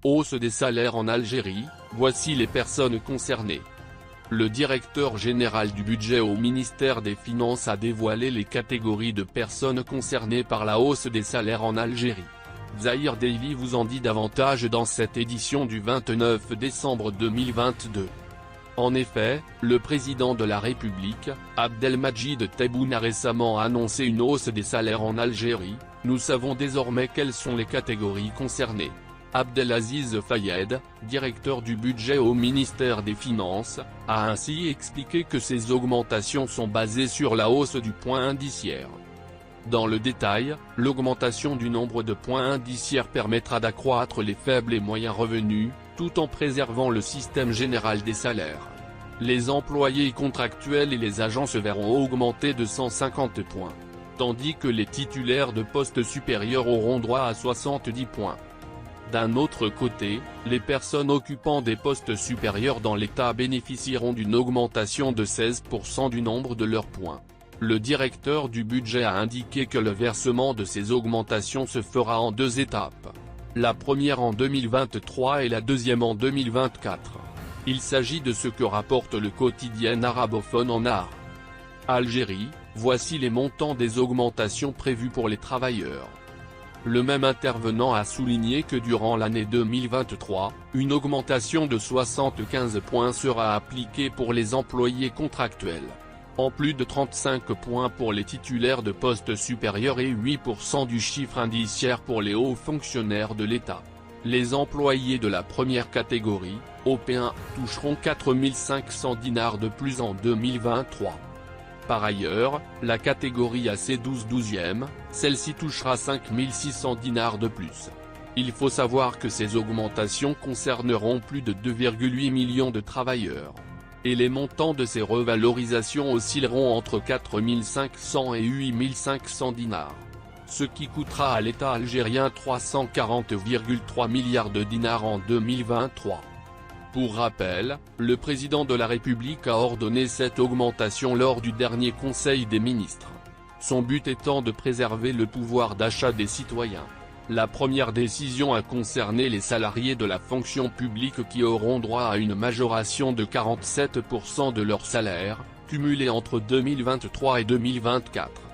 Hausse des salaires en Algérie, voici les personnes concernées. Le directeur général du budget au ministère des Finances a dévoilé les catégories de personnes concernées par la hausse des salaires en Algérie. Zahir Davy vous en dit davantage dans cette édition du 29 décembre 2022. En effet, le président de la République, Abdelmadjid Tebboune a récemment annoncé une hausse des salaires en Algérie. Nous savons désormais quelles sont les catégories concernées. Abdelaziz Fayed, directeur du budget au ministère des Finances, a ainsi expliqué que ces augmentations sont basées sur la hausse du point indiciaire. Dans le détail, l'augmentation du nombre de points indiciaires permettra d'accroître les faibles et moyens revenus, tout en préservant le système général des salaires. Les employés contractuels et les agents se verront augmenter de 150 points, tandis que les titulaires de postes supérieurs auront droit à 70 points. D'un autre côté, les personnes occupant des postes supérieurs dans l'État bénéficieront d'une augmentation de 16% du nombre de leurs points. Le directeur du budget a indiqué que le versement de ces augmentations se fera en 2 étapes. La première en 2023 et la deuxième en 2024. Il s'agit de ce que rapporte le quotidien arabophone Ennar. Algérie, voici les montants des augmentations prévues pour les travailleurs. Le même intervenant a souligné que durant l'année 2023, une augmentation de 75 points sera appliquée pour les employés contractuels, en plus de 35 points pour les titulaires de postes supérieurs et 8% du chiffre indiciaire pour les hauts fonctionnaires de l'État. Les employés de la première catégorie, OP1, toucheront 4 500 dinars de plus en 2023. Par ailleurs, la catégorie AC12 12e, celle-ci touchera 5 600 dinars de plus. Il faut savoir que ces augmentations concerneront plus de 2,8 millions de travailleurs. Et les montants de ces revalorisations oscilleront entre 4 500 et 8 500 dinars. Ce qui coûtera à l'État algérien 340,3 milliards de dinars en 2023. Pour rappel, le président de la République a ordonné cette augmentation lors du dernier Conseil des ministres. Son but étant de préserver le pouvoir d'achat des citoyens. La première décision a concerné les salariés de la fonction publique qui auront droit à une majoration de 47% de leur salaire, cumulé entre 2023 et 2024.